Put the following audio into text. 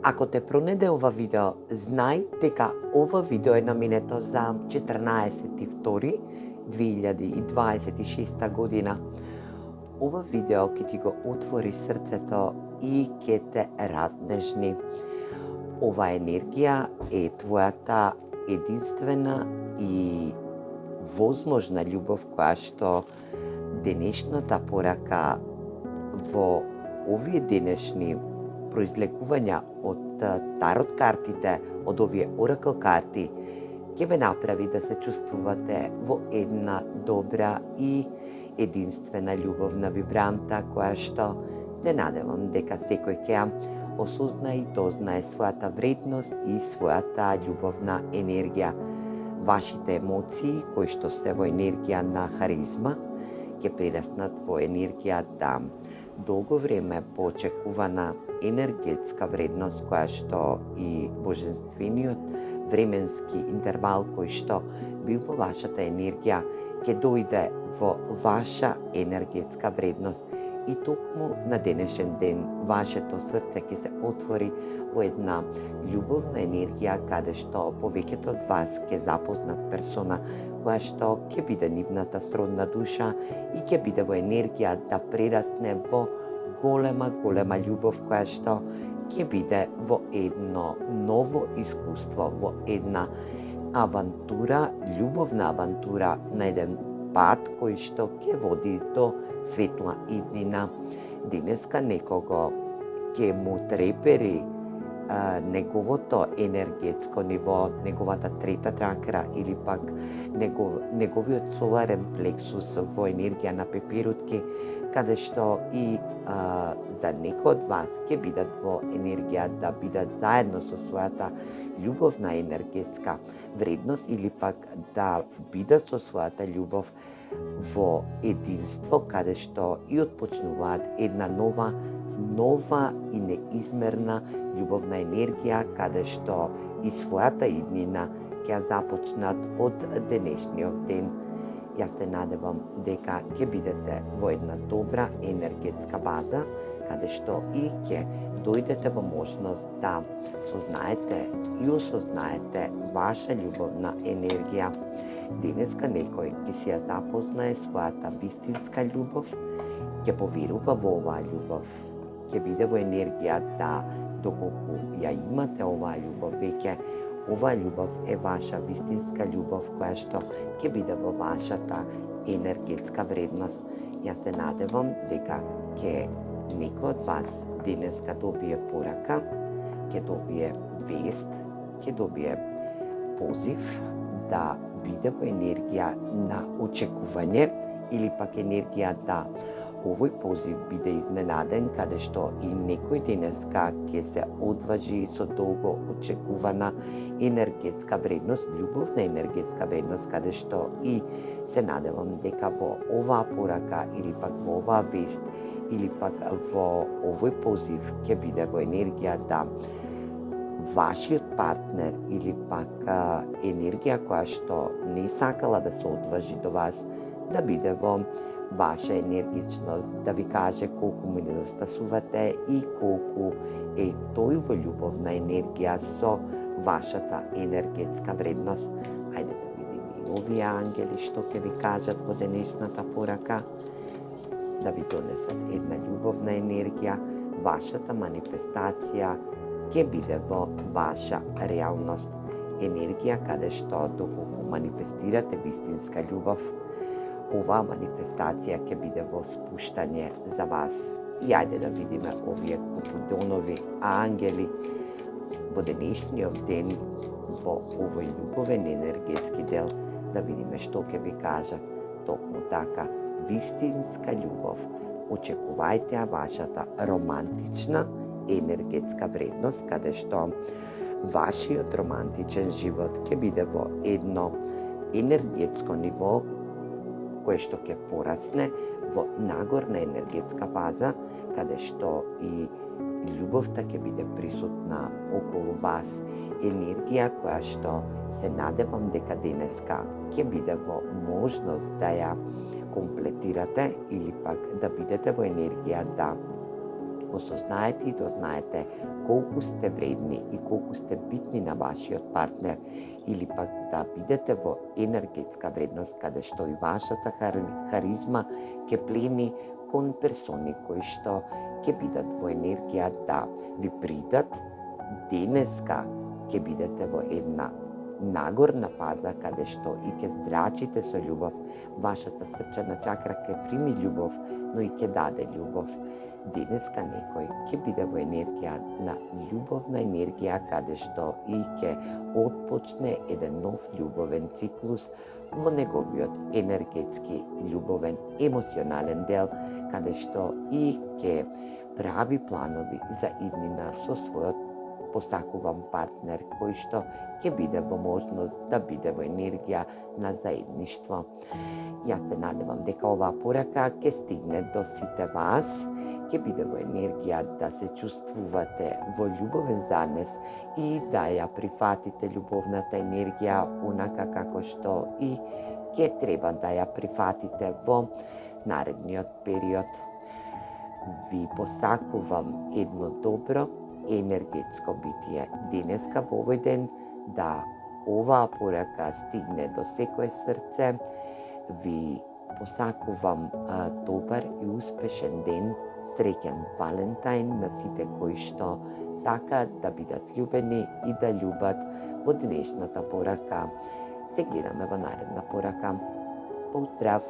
Ако те пронеде ова видео, знај дека ова видео е наменето за 14.2.2026 година. Ова видео ќе ти го отвори срцето и ќе те разнежни. Ова енергија е твојата единствена и возможна љубов која што денешната порака во овие денешни произлекувања од тарот картите, од овие оракл карти, ќе ве направи да се чувствувате во една добра и единствена љубовна вибранта, која што се надевам дека секој ќе осознае и дознае својата вредност и својата љубовна енергија. Вашите емоции, кои што се во енергија на харизма, ќе прераснат во енергија да долго време поочекувана енергетска вредност, која што и божествениот временски интервал кој што бил во вашата енергија, ќе дојде во ваша енергетска вредност и токму на денешен ден вашето срце ќе се отвори во една љубовна енергија, каде што повеќето од вас ќе запознат персона која што ќе биде нивната сродна душа и ќе биде во енергија да прерасне во голема љубов, која што ќе биде во едно ново искуство, во една авантура, љубовна авантура, на еден пат кој што ќе води до светла иднина. Денеска некого ќе му трепери неговото енергетско ниво, неговата трета чакра или пак неговиот соларен плексус во енергија на пеперутки, каде што и за некој од вас ќе бидат во енергија да бидат заедно со својата љубовна енергетска вредност или пак да бидат со својата љубов во единство, каде што и отпочнуваат една нова и неизмерна љубовна енергија, каде што и својата иднина ќе започнат од денешниот ден. Јас се надевам дека ќе бидете во една добра енергетска база, каде што и ќе дојдете во можност да сознаете и осознаете ваша љубовна енергија. Денеска некој ќе си ја запознае својата вистинска љубов, ќе поверува во оваа љубов, ќе биде во енергија да доколку ја имате оваа љубов веќе, оваа љубов е ваша вистинска љубов која што ќе биде во вашата енергетска вредност. Јас се надевам дека ќе некој од вас денеска добие порака, ќе добие вест, ќе добие позив да биде во енергија на очекување или пак енергија да овој позив биде изненаден, каде што и некој денеска ќе се одважи со долго очекувана енергетска вредност, љубовна енергетска вредност, каде што и се надевам дека во оваа порака или пак во оваа вест или пак во овој позив ќе биде во енергија да вашиот партнер или пак енергија која што не сакала да се одважи до вас, да биде во ваша енергичност, да ви каже колку му недостасувате и колку е тој во љубовна енергија со вашата енергетска вредност. Ајде да видиме и овие ангели што ќе ви кажат во денешната порака, да ви донесат една љубовна енергија, вашата манифестација ќе биде во ваша реалност. Енергија каде што доколку манифестирате вистинска љубов, оваа манифестација ќе биде во спуштање за вас. И ајде да видиме овие купидонови ангели во денешниот ден, во овој љубовен енергетски дел, да видиме што ќе ви кажат. Токму така, вистинска љубов. Очекувајте ја вашата романтична енергетска вредност, каде што вашиот романтичен живот ќе биде во едно енергетско ниво кое што ќе порасне во нагорна енергетска фаза, каде што и љубовта ќе биде присутна околу вас. Енергија која што се надевам дека денеска ќе биде во можност да ја комплетирате или пак да бидете во енергија да осознаете и дознаете колку сте вредни и колку сте битни на вашиот партнер, или пак да бидете во енергетска вредност каде што и вашата харизма ќе плени кон персони кои што ќе бидат во енергија да ви придат. Денеска ќе бидете во една нагорна фаза каде што и ќе здрачите со љубов. Вашата срчана чакра ќе прими љубов, но и ќе даде љубов. Денеска некој ќе биде во енергија на љубовна енергија каде што и ќе отпочне еден нов љубовен циклус во неговиот енергетски, љубовен, емоционален дел, каде што и ќе прави планови за иднина со својот посакуван партнер, кој што ќе биде во можност да биде во енергија на заедништво. Јас се надевам дека оваа порака ќе стигне до сите вас, ќе биде во енергија да се чувствувате во љубовен занес и да ја прифатите љубовната енергија онака како што и ќе треба да ја прифатите во наредниот период. Ви посакувам едно добро енергетско битие денеска во овој ден, да оваа порака стигне до секое срце. Ви посакувам добар и успешен ден, среќен Валентајн на сите кои што сакаат да бидат љубени и да љубат во денешната порака. Се гледаме во наредна порака. Поздрав!